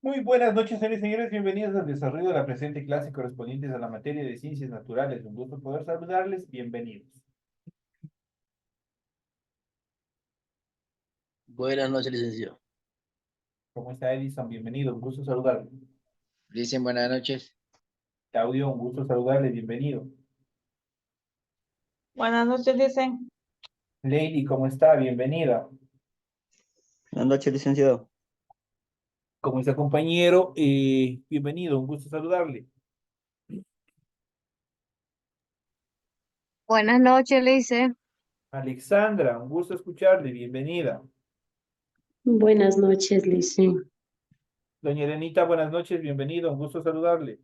Muy buenas noches, señores y señores. Bienvenidos al desarrollo de la presente clase correspondientes a la materia de ciencias naturales. Un gusto poder saludarles. Bienvenidos. Buenas noches, licenciado. ¿Cómo está Edison? Bienvenido. Un gusto saludarle. Dicen buenas noches. Claudio, un gusto saludarle. Bienvenido. Buenas noches, dicen. Lady, ¿cómo está? Bienvenida. Buenas noches, licenciado. ¿Cómo está, compañero? Bienvenido. Un gusto saludarle. Buenas noches, Lice. Alexandra, un gusto escucharle. Bienvenida. Buenas noches, Lice. Doña Elenita, buenas noches. Bienvenido. Un gusto saludarle.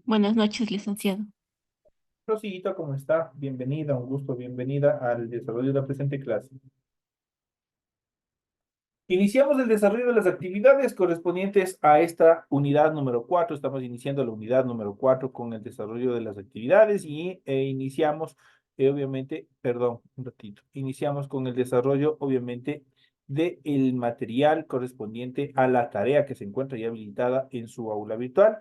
Buenas noches, licenciado. Rosita, ¿cómo está? Bienvenida. Un gusto. Bienvenida al desarrollo de la presente clase. Iniciamos el desarrollo de las actividades correspondientes a esta unidad número 4. Estamos iniciando la unidad número 4 con el desarrollo de las actividades y iniciamos, obviamente, perdón, un ratito. Iniciamos con el desarrollo, obviamente, del material correspondiente a la tarea que se encuentra ya habilitada en su aula virtual.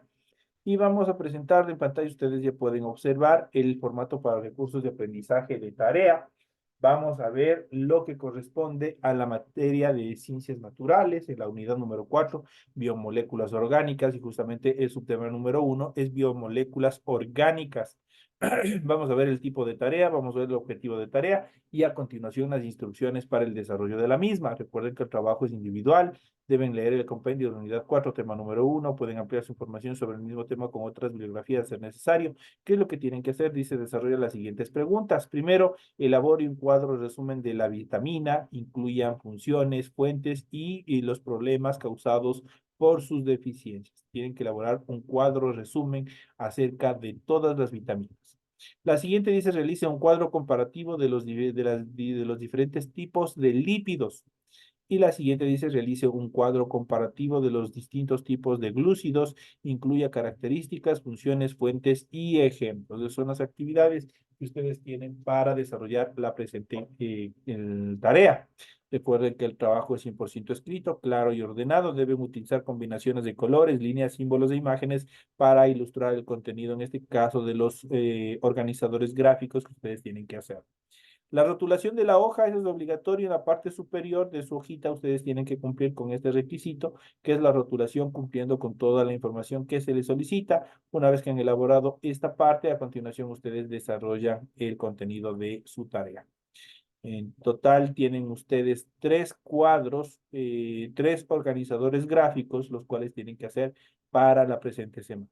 Y vamos a presentar en pantalla, ustedes ya pueden observar el formato para recursos de aprendizaje de tarea. Vamos a ver lo que corresponde a la materia de ciencias naturales en la unidad número 4, biomoléculas orgánicas, y justamente el subtema número 1 es biomoléculas orgánicas. Vamos a ver el tipo de tarea, vamos a ver el objetivo de tarea y a continuación las instrucciones para el desarrollo de la misma. Recuerden que el trabajo es individual, deben leer el compendio de la unidad 4, tema número 1, pueden ampliar su información sobre el mismo tema con otras bibliografías, si es necesario. ¿Qué es lo que tienen que hacer? Dice, desarrolla las siguientes preguntas. Primero, elabore un cuadro resumen de la vitamina, incluyan funciones, fuentes y los problemas causados por sus deficiencias. Tienen que elaborar un cuadro resumen acerca de todas las vitaminas. La siguiente dice, realice un cuadro comparativo de los diferentes tipos de lípidos. Y la siguiente dice, realice un cuadro comparativo de los distintos tipos de glúcidos, incluya características, funciones, fuentes y ejemplos. Esas son las actividades que ustedes tienen para desarrollar la presente tarea. Recuerden que el trabajo es 100% escrito, claro y ordenado. Deben utilizar combinaciones de colores, líneas, símbolos e imágenes para ilustrar el contenido, en este caso de los organizadores gráficos que ustedes tienen que hacer. La rotulación de la hoja, eso es obligatorio en la parte superior de su hojita. Ustedes tienen que cumplir con este requisito, que es la rotulación cumpliendo con toda la información que se les solicita. Una vez que han elaborado esta parte, a continuación ustedes desarrollan el contenido de su tarea. En total tienen ustedes tres cuadros, tres organizadores gráficos, los cuales tienen que hacer para la presente semana.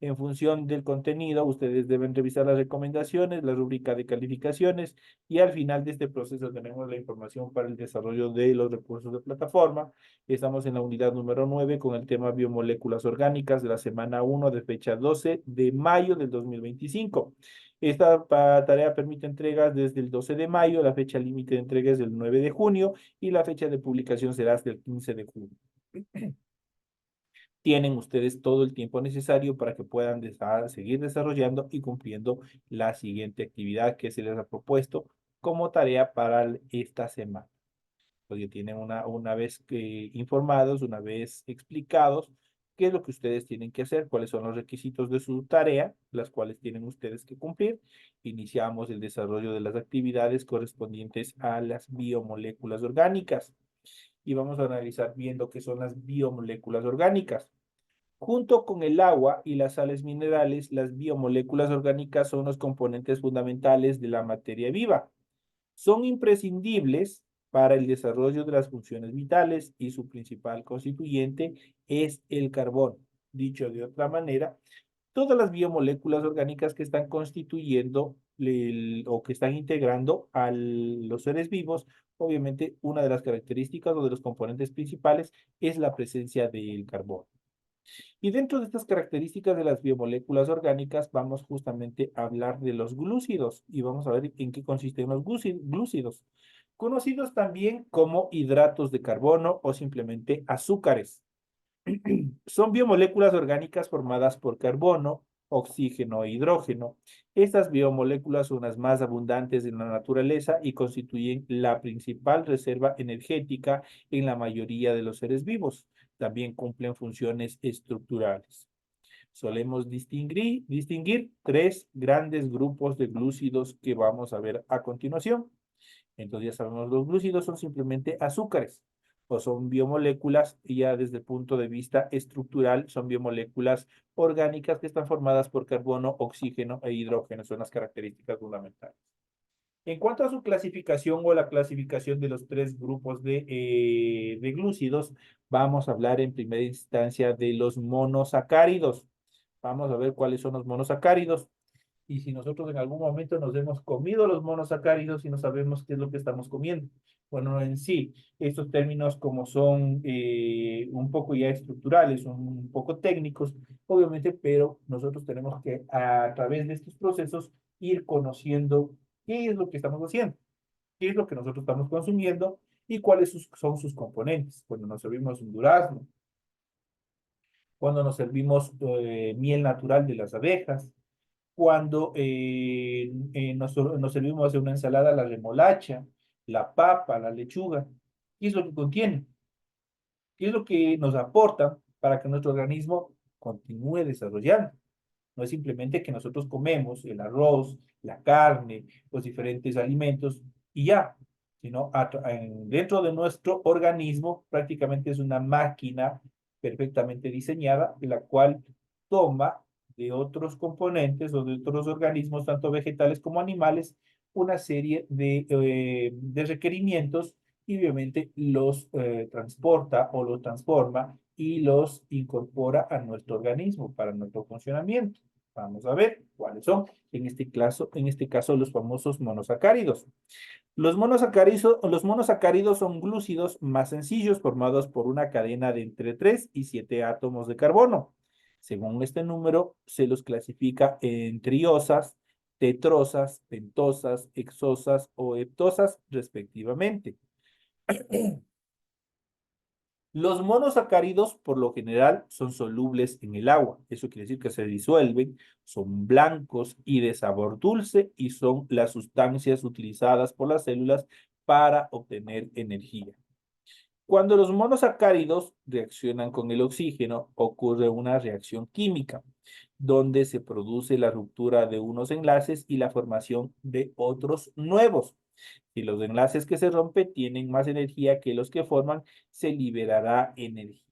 En función del contenido, ustedes deben revisar las recomendaciones, la rúbrica de calificaciones y al final de este proceso tenemos la información para el desarrollo de los recursos de plataforma. Estamos en la unidad número 9 con el tema biomoléculas orgánicas de la semana 1 de fecha 12 de mayo del 2025. Esta tarea permite entregas desde el 12 de mayo, la fecha límite de entrega es del 9 de junio y la fecha de publicación será hasta el 15 de junio. Tienen ustedes todo el tiempo necesario para que puedan seguir desarrollando y cumpliendo la siguiente actividad que se les ha propuesto como tarea para esta semana. Porque tienen una vez informados, una vez explicados qué es lo que ustedes tienen que hacer, cuáles son los requisitos de su tarea, las cuales tienen ustedes que cumplir. Iniciamos el desarrollo de las actividades correspondientes a las biomoléculas orgánicas y vamos a analizar viendo qué son las biomoléculas orgánicas. Junto con el agua y las sales minerales, las biomoléculas orgánicas son los componentes fundamentales de la materia viva. Son imprescindibles para el desarrollo de las funciones vitales y su principal constituyente es el carbón. Dicho de otra manera, todas las biomoléculas orgánicas que están constituyendo o que están integrando a los seres vivos, obviamente una de las características o de los componentes principales es la presencia del carbón. Y dentro de estas características de las biomoléculas orgánicas, vamos justamente a hablar de los glúcidos y vamos a ver en qué consisten los glúcidos, conocidos también como hidratos de carbono o simplemente azúcares. Son biomoléculas orgánicas formadas por carbono, oxígeno e hidrógeno. Estas biomoléculas son las más abundantes en la naturaleza y constituyen la principal reserva energética en la mayoría de los seres vivos. También cumplen funciones estructurales. Solemos distinguir tres grandes grupos de glúcidos que vamos a ver a continuación. Entonces ya sabemos, los glúcidos son simplemente azúcares o son biomoléculas y ya desde el punto de vista estructural son biomoléculas orgánicas que están formadas por carbono, oxígeno e hidrógeno. Son las características fundamentales. En cuanto a su clasificación o la clasificación de los tres grupos de glúcidos, vamos a hablar en primera instancia de los monosacáridos. Vamos a ver cuáles son los monosacáridos. Y si nosotros en algún momento nos hemos comido los monosacáridos y no sabemos qué es lo que estamos comiendo. Bueno, en sí, estos términos como son un poco ya estructurales, un poco técnicos, obviamente, pero nosotros tenemos que a través de estos procesos ir conociendo qué es lo que estamos haciendo, qué es lo que nosotros estamos consumiendo y cuáles son sus componentes. Cuando nos servimos un durazno, cuando nos servimos miel natural de las abejas, cuando nos servimos de una ensalada, la remolacha, la papa, la lechuga. ¿Qué es lo que contiene? ¿Qué es lo que nos aporta para que nuestro organismo continúe desarrollando? No es simplemente que nosotros comemos el arroz, la carne, los diferentes alimentos y ya, sino dentro de nuestro organismo prácticamente es una máquina perfectamente diseñada, la cual toma de otros componentes o de otros organismos, tanto vegetales como animales, una serie de requerimientos y obviamente los transporta o los transforma y los incorpora a nuestro organismo para nuestro funcionamiento. Vamos a ver cuáles son, en este caso los famosos monosacáridos. Los monosacáridos son glúcidos más sencillos formados por una cadena de entre 3 y 7 átomos de carbono. Según este número, se los clasifica en triosas, tetrosas, pentosas, hexosas o heptosas, respectivamente. Los monosacáridos, por lo general, son solubles en el agua. Eso quiere decir que se disuelven, son blancos y de sabor dulce y son las sustancias utilizadas por las células para obtener energía. Cuando los monosacáridos reaccionan con el oxígeno, ocurre una reacción química, donde se produce la ruptura de unos enlaces y la formación de otros nuevos. Si los enlaces que se rompen tienen más energía que los que forman, se liberará energía.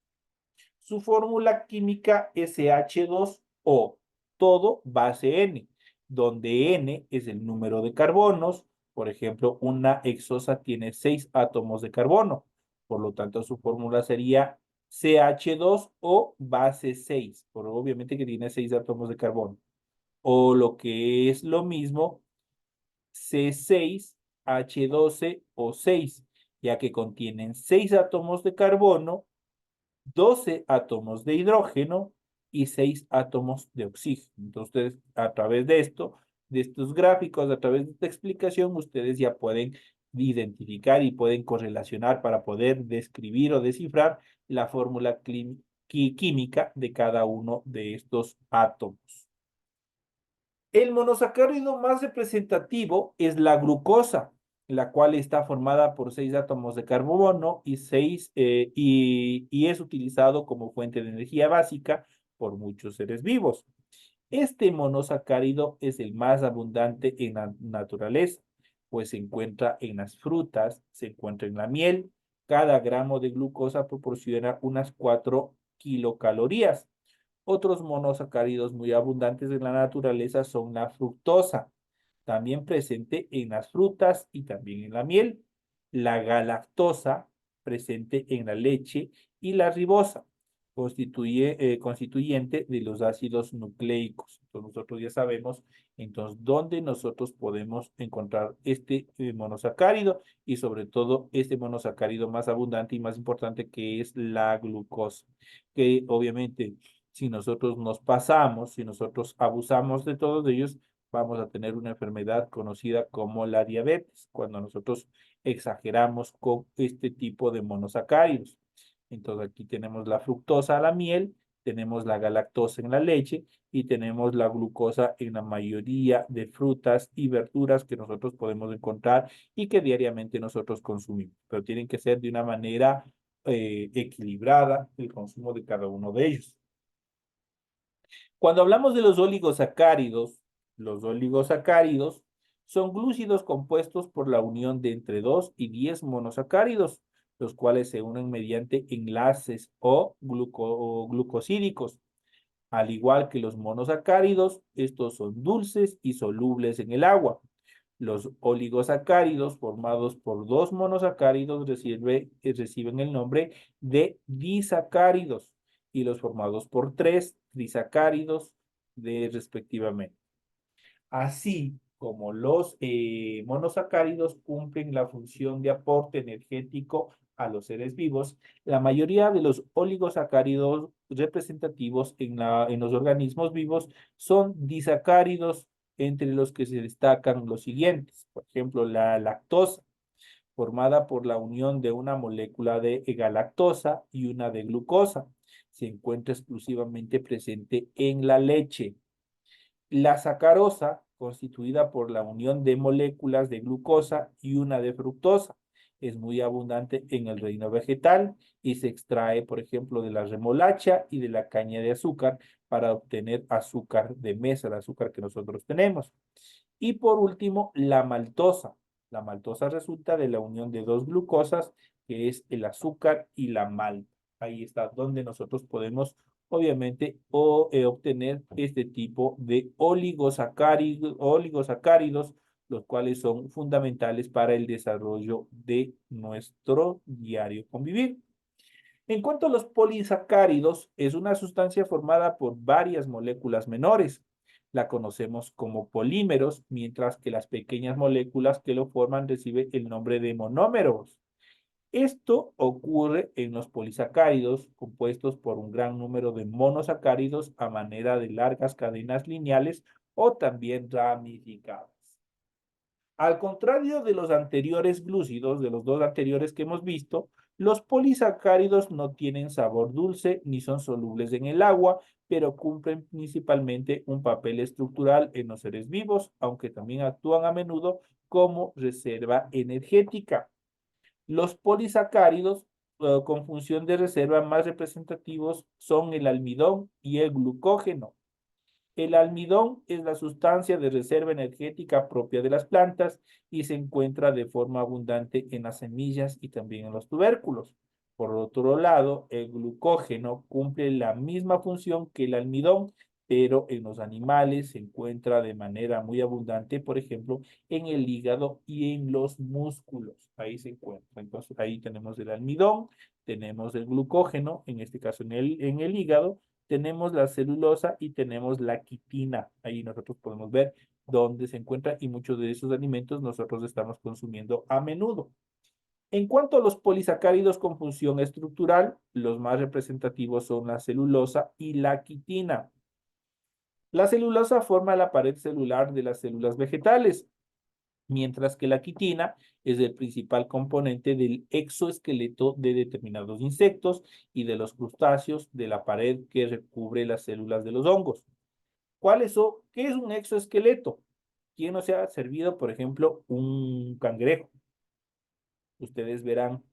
Su fórmula química es CH2O, todo base N, donde N es el número de carbonos. Por ejemplo, una hexosa tiene 6 átomos de carbono. Por lo tanto, su fórmula sería CH2O base 6, por obviamente que tiene 6 átomos de carbono. O lo que es lo mismo, C6H12O6, ya que contienen 6 átomos de carbono, 12 átomos de hidrógeno y 6 átomos de oxígeno. Entonces, a través de esto, de estos gráficos, a través de esta explicación, ustedes ya pueden identificar y pueden correlacionar para poder describir o descifrar la fórmula química de cada uno de estos átomos. El monosacárido más representativo es la glucosa, la cual está formada por 6 átomos de carbono y es utilizado como fuente de energía básica por muchos seres vivos. Este monosacárido es el más abundante en la naturaleza, pues se encuentra en las frutas, se encuentra en la miel. Cada gramo de glucosa proporciona unas 4 kilocalorías. Otros monosacáridos muy abundantes en la naturaleza son la fructosa, también presente en las frutas y también en la miel, la galactosa, presente en la leche, y la ribosa, constituyente de los ácidos nucleicos. Entonces nosotros ya sabemos entonces dónde nosotros podemos encontrar este monosacárido y sobre todo este monosacárido más abundante y más importante que es la glucosa, que obviamente si nosotros nos pasamos, si nosotros abusamos de todos ellos, vamos a tener una enfermedad conocida como la diabetes, cuando nosotros exageramos con este tipo de monosacáridos. Entonces aquí tenemos la fructosa, la miel, tenemos la galactosa en la leche y tenemos la glucosa en la mayoría de frutas y verduras que nosotros podemos encontrar y que diariamente nosotros consumimos. Pero tienen que ser de una manera equilibrada el consumo de cada uno de ellos. Cuando hablamos de los oligosacáridos son glúcidos compuestos por la unión de entre 2 y 10 monosacáridos, los cuales se unen mediante enlaces o glucosídicos. Al igual que los monosacáridos, estos son dulces y solubles en el agua. Los oligosacáridos formados por 2 monosacáridos reciben el nombre de disacáridos y los formados por 3 trisacáridos respectivamente. Así como los monosacáridos cumplen la función de aporte energético a los seres vivos, la mayoría de los oligosacáridos representativos en los organismos vivos son disacáridos, entre los que se destacan los siguientes. Por ejemplo, la lactosa, formada por la unión de una molécula de galactosa y una de glucosa. Se encuentra exclusivamente presente en la leche. La sacarosa, constituida por la unión de moléculas de glucosa y una de fructosa, es muy abundante en el reino vegetal y se extrae, por ejemplo, de la remolacha y de la caña de azúcar para obtener azúcar de mesa, el azúcar que nosotros tenemos. Y por último, la maltosa. La maltosa resulta de la unión de 2 glucosas, que es el azúcar y la malta. Ahí está donde nosotros podemos obviamente, obtener este tipo de oligosacáridos, los cuales son fundamentales para el desarrollo de nuestro diario convivir. En cuanto a los polisacáridos, es una sustancia formada por varias moléculas menores. La conocemos como polímeros, mientras que las pequeñas moléculas que lo forman reciben el nombre de monómeros. Esto ocurre en los polisacáridos compuestos por un gran número de monosacáridos a manera de largas cadenas lineales o también ramificadas. Al contrario de los anteriores glúcidos, de los dos anteriores que hemos visto, los polisacáridos no tienen sabor dulce ni son solubles en el agua, pero cumplen principalmente un papel estructural en los seres vivos, aunque también actúan a menudo como reserva energética. Los polisacáridos con función de reserva más representativos son el almidón y el glucógeno. El almidón es la sustancia de reserva energética propia de las plantas y se encuentra de forma abundante en las semillas y también en los tubérculos. Por otro lado, el glucógeno cumple la misma función que el almidón, pero en los animales se encuentra de manera muy abundante, por ejemplo, en el hígado y en los músculos. Ahí se encuentra. Entonces, ahí tenemos el almidón, tenemos el glucógeno, en este caso en el hígado, tenemos la celulosa y tenemos la quitina. Ahí nosotros podemos ver dónde se encuentra y muchos de esos alimentos nosotros estamos consumiendo a menudo. En cuanto a los polisacáridos con función estructural, los más representativos son la celulosa y la quitina. La celulosa forma la pared celular de las células vegetales, mientras que la quitina es el principal componente del exoesqueleto de determinados insectos y de los crustáceos de la pared que recubre las células de los hongos. ¿Qué es un exoesqueleto? ¿Quién no se ha servido, por ejemplo, un cangrejo? Ustedes verán,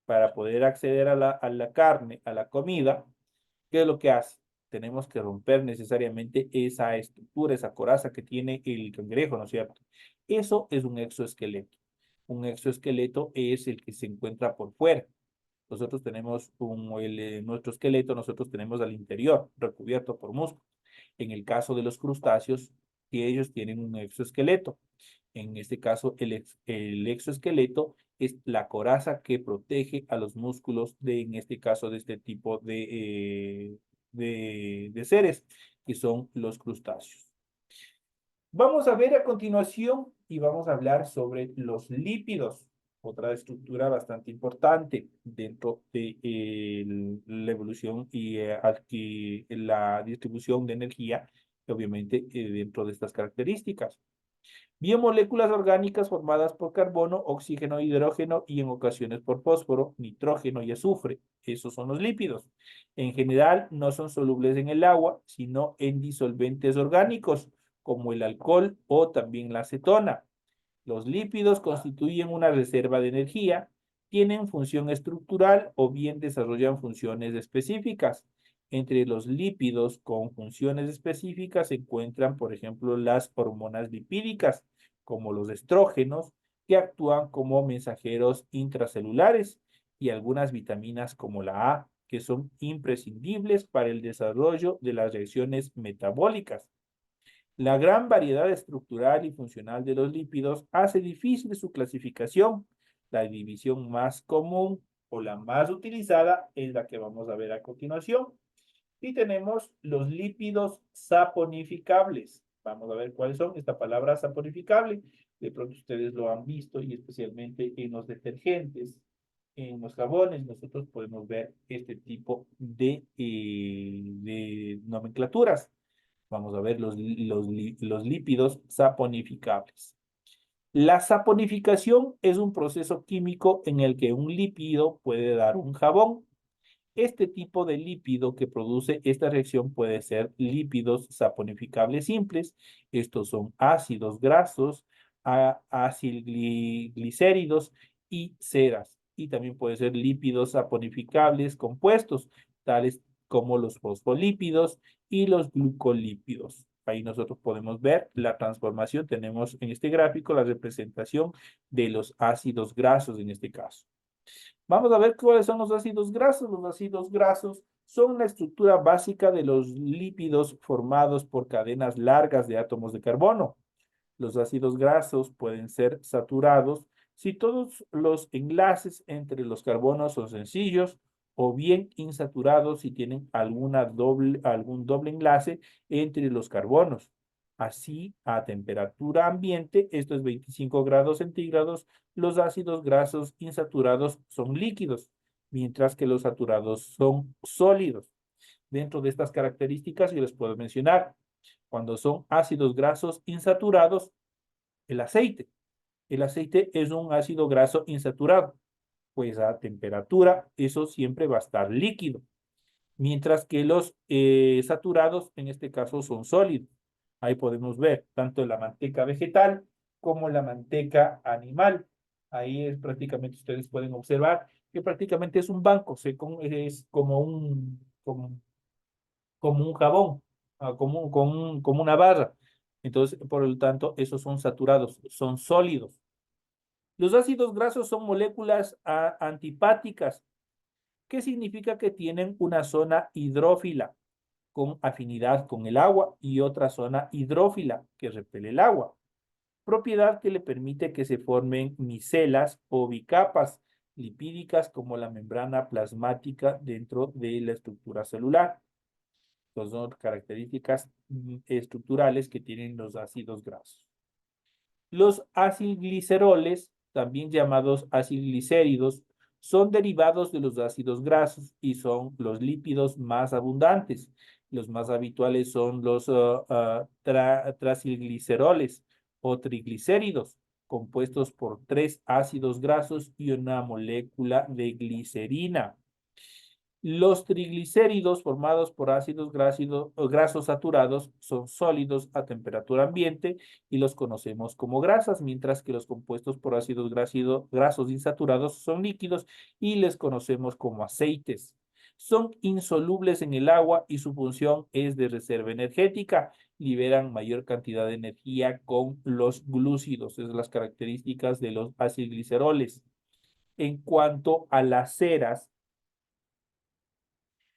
para poder acceder a la carne, a la comida, ¿qué es lo que hace? Tenemos que romper necesariamente esa estructura, esa coraza que tiene el cangrejo, ¿no es cierto? Eso es un exoesqueleto. Un exoesqueleto es el que se encuentra por fuera. Nosotros tenemos nuestro esqueleto, nosotros tenemos al interior, recubierto por músculos. En el caso de los crustáceos, ellos tienen un exoesqueleto. En este caso, el exoesqueleto es la coraza que protege a los músculos en este caso, de este tipo de seres, que son los crustáceos. Vamos a ver a continuación y vamos a hablar sobre los lípidos, otra estructura bastante importante dentro de la evolución y la distribución de energía, obviamente dentro de estas características. Biomoléculas orgánicas formadas por carbono, oxígeno, hidrógeno y en ocasiones por fósforo, nitrógeno y azufre. Esos son los lípidos. En general no son solubles en el agua, sino en disolventes orgánicos, como el alcohol o también la acetona. Los lípidos constituyen una reserva de energía, tienen función estructural o bien desarrollan funciones específicas. Entre los lípidos con funciones específicas se encuentran, por ejemplo, las hormonas lipídicas, como los estrógenos, que actúan como mensajeros intracelulares, y algunas vitaminas como la A, que son imprescindibles para el desarrollo de las reacciones metabólicas. La gran variedad estructural y funcional de los lípidos hace difícil su clasificación. La división más común o la más utilizada es la que vamos a ver a continuación. Y tenemos los lípidos saponificables. Vamos a ver cuáles son. Esta palabra saponificable, de pronto ustedes lo han visto y especialmente en los detergentes, en los jabones, nosotros podemos ver este tipo de nomenclaturas. Vamos a ver los lípidos saponificables. La saponificación es un proceso químico en el que un lípido puede dar un jabón. Este tipo de lípido que produce esta reacción puede ser lípidos saponificables simples. Estos son ácidos grasos, acilglicéridos y ceras. Y también puede ser lípidos saponificables compuestos, tales como los fosfolípidos y los glucolípidos. Ahí nosotros podemos ver la transformación. Tenemos en este gráfico la representación de los ácidos grasos en este caso. Vamos a ver cuáles son los ácidos grasos. Los ácidos grasos son la estructura básica de los lípidos formados por cadenas largas de átomos de carbono. Los ácidos grasos pueden ser saturados si todos los enlaces entre los carbonos son sencillos, o bien insaturados si tienen algún doble enlace entre los carbonos. Así, a temperatura ambiente, esto es 25 grados centígrados, los ácidos grasos insaturados son líquidos, mientras que los saturados son sólidos. Dentro de estas características, yo les puedo mencionar, cuando son ácidos grasos insaturados, el aceite. El aceite es un ácido graso insaturado, pues a temperatura eso siempre va a estar líquido, mientras que los saturados en este caso son sólidos. Ahí podemos ver tanto la manteca vegetal como la manteca animal. Ahí es prácticamente, ustedes pueden observar que prácticamente es un banco, es como un jabón, como una barra. Entonces, por lo tanto, esos son saturados, son sólidos. Los ácidos grasos son moléculas antipáticas. ¿Qué significa? Que tienen una zona hidrófila con afinidad con el agua y otra zona hidrófila que repele el agua. Propiedad que le permite que se formen micelas o bicapas lipídicas como la membrana plasmática dentro de la estructura celular. Estas son características estructurales que tienen los ácidos grasos. Los acilgliceroles, también llamados acilglicéridos, son derivados de los ácidos grasos y son los lípidos más abundantes. Los más habituales son los tracilgliceroles o triglicéridos, compuestos por 3 ácidos grasos y una molécula de glicerina. Los triglicéridos formados por ácidos grasos saturados son sólidos a temperatura ambiente y los conocemos como grasas, mientras que los compuestos por ácidos grasos insaturados son líquidos y les conocemos como aceites. Son insolubles en el agua y su función es de reserva energética. Liberan mayor cantidad de energía con los glúcidos. Esas son las características de los acilgliceroles. En cuanto a las ceras,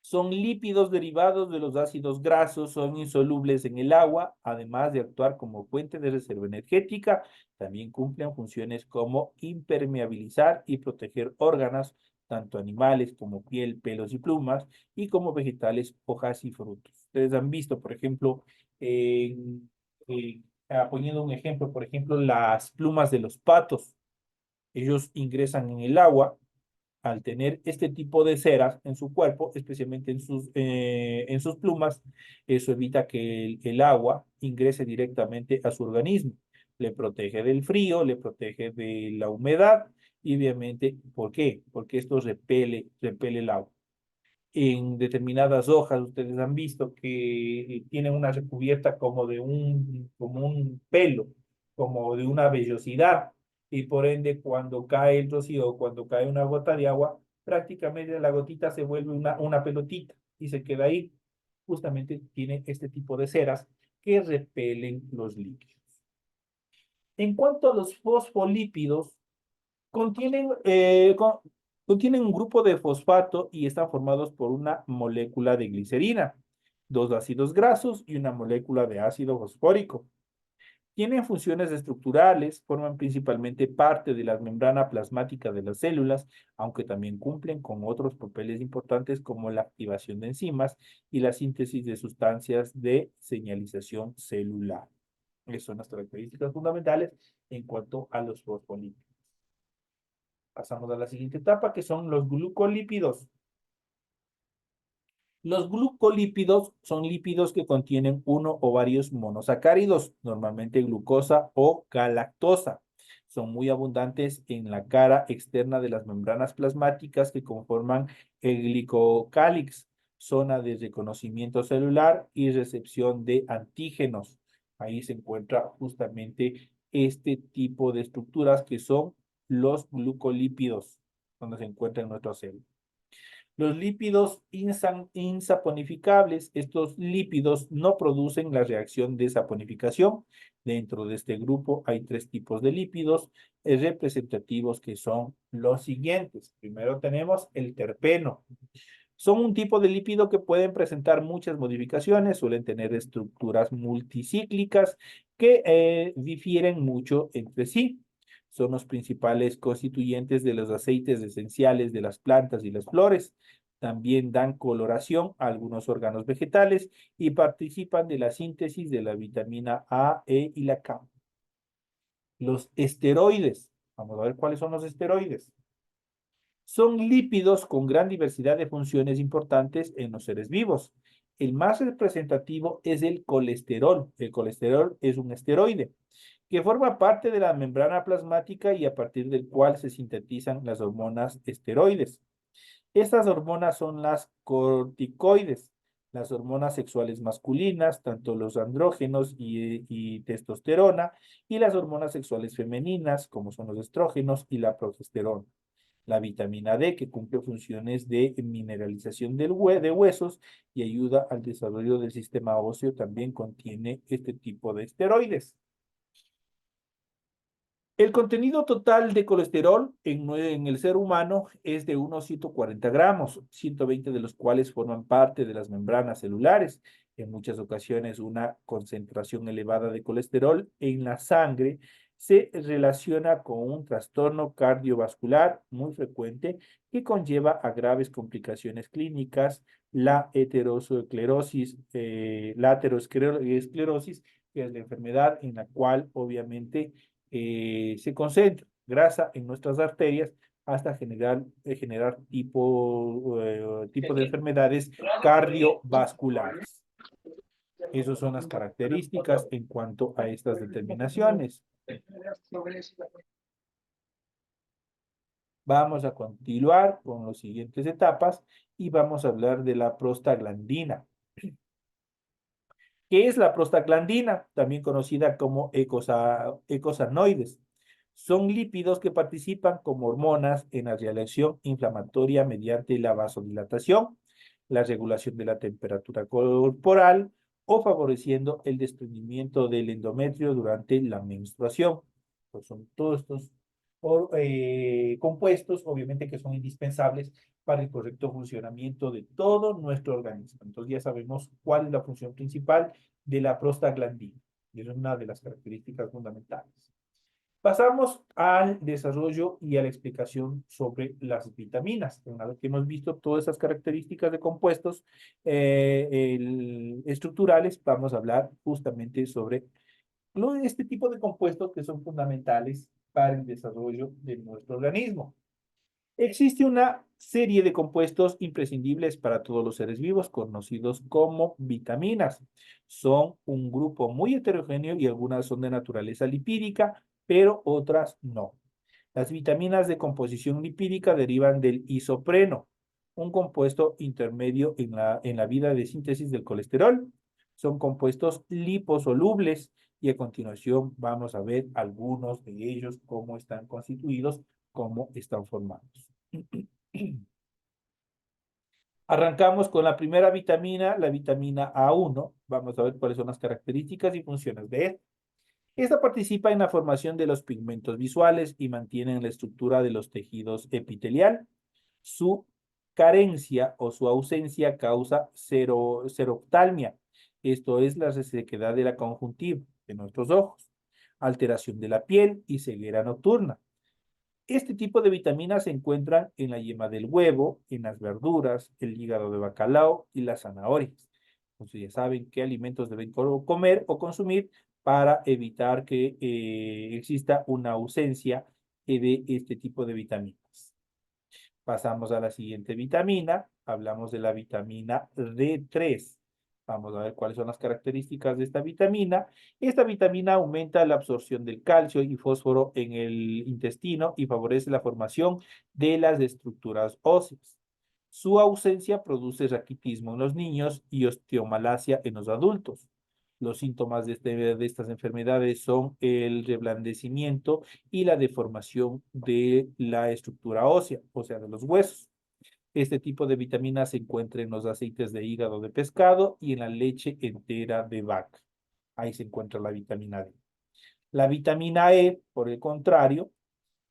son lípidos derivados de los ácidos grasos, son insolubles en el agua, además de actuar como fuente de reserva energética, también cumplen funciones como impermeabilizar y proteger órganos, tanto animales como piel, pelos y plumas, y como vegetales, hojas y frutos. Ustedes han visto, por ejemplo, poniendo un ejemplo, por ejemplo, las plumas de los patos. Ellos ingresan en el agua al tener este tipo de ceras en su cuerpo, especialmente en sus plumas. Eso evita que el agua ingrese directamente a su organismo. Le protege del frío, le protege de la humedad y obviamente, ¿por qué? Porque esto repele el agua. En determinadas hojas ustedes han visto que tienen una recubierta como un pelo, como de una vellosidad, y por ende cuando cae el rocío, cuando cae una gota de agua, prácticamente la gotita se vuelve una pelotita y se queda ahí. Justamente tiene este tipo de ceras que repelen los líquidos. En cuanto a los fosfolípidos, contienen, contienen un grupo de fosfato y están formados por una molécula de glicerina, dos ácidos grasos y una molécula de ácido fosfórico. Tienen funciones estructurales, forman principalmente parte de la membrana plasmática de las células, aunque también cumplen con otros papeles importantes como la activación de enzimas y la síntesis de sustancias de señalización celular. Esas son las características fundamentales en cuanto a los fosfolípidos. Pasamos a la siguiente etapa, que son los glucolípidos. Los glucolípidos son lípidos que contienen uno o varios monosacáridos, normalmente glucosa o galactosa. Son muy abundantes en la cara externa de las membranas plasmáticas que conforman el glicocálix, zona de reconocimiento celular y recepción de antígenos. Ahí se encuentra justamente este tipo de estructuras que son los glucolípidos, donde se encuentran en nuestra célula. Los lípidos insaponificables, estos lípidos no producen la reacción de saponificación. Dentro de este grupo hay tres tipos de lípidos representativos que son los siguientes. Primero tenemos el terpeno. Son un tipo de lípido que pueden presentar muchas modificaciones, suelen tener estructuras multicíclicas que difieren mucho entre sí. Son los principales constituyentes de los aceites esenciales de las plantas y las flores. También dan coloración a algunos órganos vegetales y participan de la síntesis de la vitamina A, E y la K. Los esteroides. Vamos a ver cuáles son los esteroides. Son lípidos con gran diversidad de funciones importantes en los seres vivos. El más representativo es el colesterol. El colesterol es un esteroide que forma parte de la membrana plasmática y a partir del cual se sintetizan las hormonas esteroides. Estas hormonas son las corticoides, las hormonas sexuales masculinas, tanto los andrógenos y testosterona, y las hormonas sexuales femeninas, como son los estrógenos y la progesterona. La vitamina D, que cumple funciones de mineralización de huesos y ayuda al desarrollo del sistema óseo, también contiene este tipo de esteroides. El contenido total de colesterol en el ser humano es de unos 140 gramos, 120 de los cuales forman parte de las membranas celulares. En muchas ocasiones, una concentración elevada de colesterol en la sangre se relaciona con un trastorno cardiovascular muy frecuente que conlleva a graves complicaciones clínicas, la aterosclerosis, que es la enfermedad en la cual obviamente se concentra grasa en nuestras arterias hasta generar tipo de enfermedades cardiovasculares. Esas son las características en cuanto a estas determinaciones. Vamos a continuar con las siguientes etapas y vamos a hablar de la prostaglandina. ¿Qué es la prostaglandina? También conocida como ecosanoides. Son lípidos que participan como hormonas en la reacción inflamatoria mediante la vasodilatación, la regulación de la temperatura corporal o favoreciendo el desprendimiento del endometrio durante la menstruación. Pues son todos estos compuestos, obviamente, que son indispensables para el correcto funcionamiento de todo nuestro organismo. Entonces ya sabemos cuál es la función principal de la prostaglandina. Y es una de las características fundamentales. Pasamos al desarrollo y a la explicación sobre las vitaminas. Una vez que hemos visto todas esas características de compuestos estructurales, vamos a hablar justamente sobre este tipo de compuestos que son fundamentales para el desarrollo de nuestro organismo. Existe una serie de compuestos imprescindibles para todos los seres vivos, conocidos como vitaminas. Son un grupo muy heterogéneo y algunas son de naturaleza lipídica, pero otras no. Las vitaminas de composición lipídica derivan del isopreno, un compuesto intermedio en la vía de síntesis del colesterol. Son compuestos liposolubles y a continuación vamos a ver algunos de ellos, cómo están constituidos, cómo están formados. Arrancamos con la primera vitamina, la vitamina A1. Vamos a ver cuáles son las características y funciones de esta. Esta participa en la formación de los pigmentos visuales y mantiene la estructura de los tejidos epitelial. Su carencia o su ausencia causa xeroptalmia. Esto es la resequedad de la conjuntiva de nuestros ojos, alteración de la piel y ceguera nocturna. Este tipo de vitaminas se encuentran en la yema del huevo, en las verduras, el hígado de bacalao y las zanahorias. Entonces ya saben qué alimentos deben comer o consumir para evitar que exista una ausencia de este tipo de vitaminas. Pasamos a la siguiente vitamina. Hablamos de la vitamina D3. Vamos a ver cuáles son las características de esta vitamina. Esta vitamina aumenta la absorción del calcio y fósforo en el intestino y favorece la formación de las estructuras óseas. Su ausencia produce raquitismo en los niños y osteomalacia en los adultos. Los síntomas de estas enfermedades son el reblandecimiento y la deformación de la estructura ósea, o sea, de los huesos. Este tipo de vitamina se encuentra en los aceites de hígado de pescado y en la leche entera de vaca. Ahí se encuentra la vitamina D. La vitamina E, por el contrario,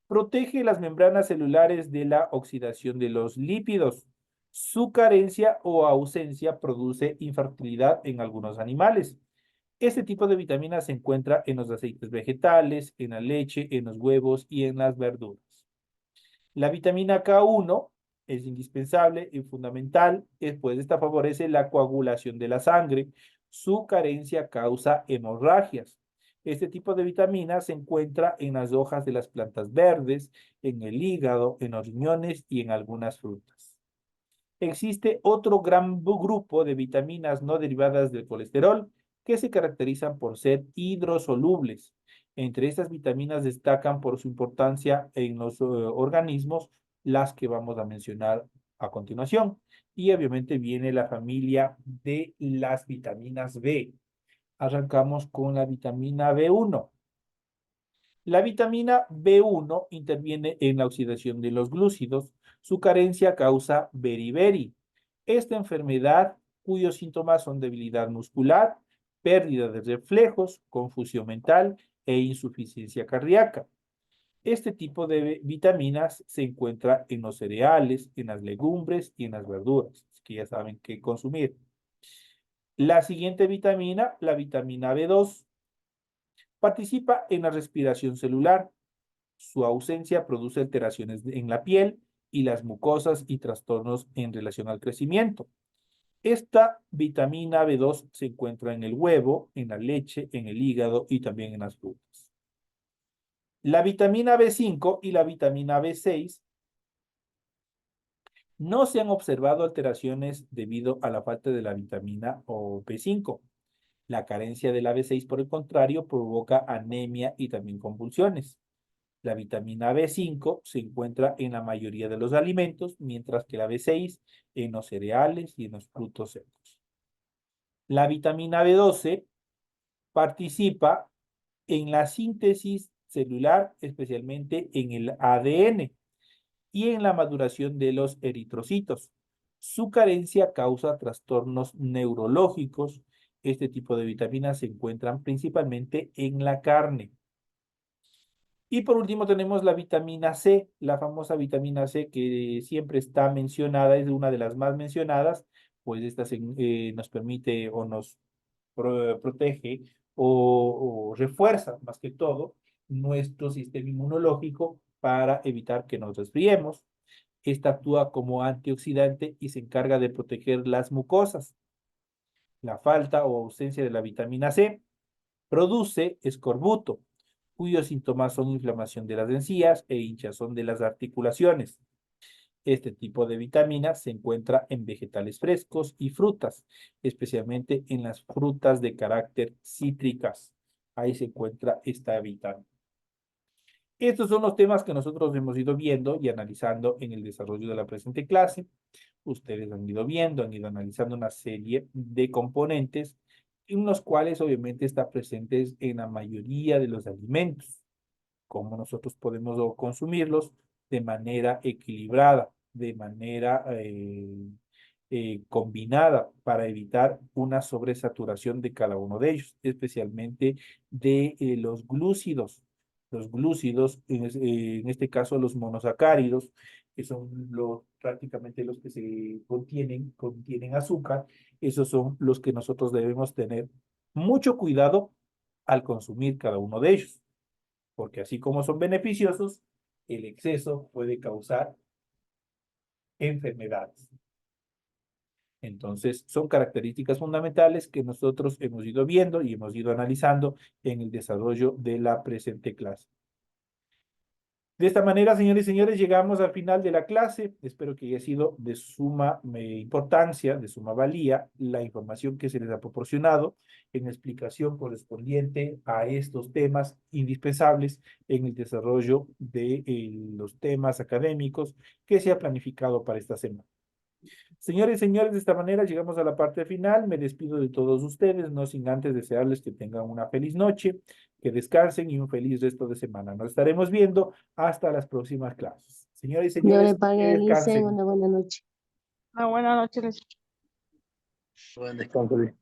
protege las membranas celulares de la oxidación de los lípidos. Su carencia o ausencia produce infertilidad en algunos animales. Este tipo de vitamina se encuentra en los aceites vegetales, en la leche, en los huevos y en las verduras. La vitamina K1 es indispensable y fundamental, pues esta favorece la coagulación de la sangre. Su carencia causa hemorragias. Este tipo de vitamina se encuentra en las hojas de las plantas verdes, en el hígado, en los riñones y en algunas frutas. Existe otro gran grupo de vitaminas no derivadas del colesterol que se caracterizan por ser hidrosolubles. Entre estas vitaminas destacan por su importancia en los organismos las que vamos a mencionar a continuación. Y obviamente viene la familia de las vitaminas B. Arrancamos con la vitamina B1. La vitamina B1 interviene en la oxidación de los glúcidos. Su carencia causa beriberi. Esta enfermedad, cuyos síntomas son debilidad muscular, pérdida de reflejos, confusión mental e insuficiencia cardíaca. Este tipo de vitaminas se encuentra en los cereales, en las legumbres y en las verduras, así que ya saben qué consumir. La siguiente vitamina, la vitamina B2, participa en la respiración celular. Su ausencia produce alteraciones en la piel y las mucosas y trastornos en relación al crecimiento. Esta vitamina B2 se encuentra en el huevo, en la leche, en el hígado y también en las frutas. La vitamina B5 y la vitamina B6 no se han observado alteraciones debido a la falta de la vitamina o B5. La carencia de la B6, por el contrario, provoca anemia y también convulsiones. La vitamina B5 se encuentra en la mayoría de los alimentos, mientras que la B6 en los cereales y en los frutos secos. La vitamina B12 participa en la síntesis celular, especialmente en el ADN y en la maduración de los eritrocitos. Su carencia causa trastornos neurológicos. Este tipo de vitaminas se encuentran principalmente en la carne. Y por último tenemos la vitamina C, la famosa vitamina C que siempre está mencionada, es una de las más mencionadas, pues esta nos permite o nos protege o refuerza más que todo nuestro sistema inmunológico para evitar que nos resfriemos. Esta actúa como antioxidante y se encarga de proteger las mucosas. La falta o ausencia de la vitamina C produce escorbuto, cuyos síntomas son inflamación de las encías e hinchazón de las articulaciones. Este tipo de vitamina se encuentra en vegetales frescos y frutas, especialmente en las frutas de carácter cítricas. Ahí se encuentra esta vitamina. Estos son los temas que nosotros hemos ido viendo y analizando en el desarrollo de la presente clase. Ustedes han ido viendo, han ido analizando una serie de componentes, en los cuales obviamente está presentes en la mayoría de los alimentos. Cómo nosotros podemos consumirlos de manera equilibrada, de manera combinada para evitar una sobresaturación de cada uno de ellos, especialmente de los glúcidos. Los glúcidos, en este caso los monosacáridos, que son prácticamente los que contienen azúcar, esos son los que nosotros debemos tener mucho cuidado al consumir cada uno de ellos, porque así como son beneficiosos, el exceso puede causar enfermedades. Entonces, son características fundamentales que nosotros hemos ido viendo y hemos ido analizando en el desarrollo de la presente clase. De esta manera, señores y señores, llegamos al final de la clase. Espero que haya sido de suma importancia, de suma valía, la información que se les ha proporcionado en explicación correspondiente a estos temas indispensables en el desarrollo de los temas académicos que se ha planificado para esta semana. Señores y señores, de esta manera llegamos a la parte final. Me despido de todos ustedes, no sin antes desearles que tengan una feliz noche, que descansen y un feliz resto de semana. Nos estaremos viendo hasta las próximas clases. Señores y Yo señores, le que pagué, Lice, descansen. una buena noche. Buenas noches. Buen descanso, Luis.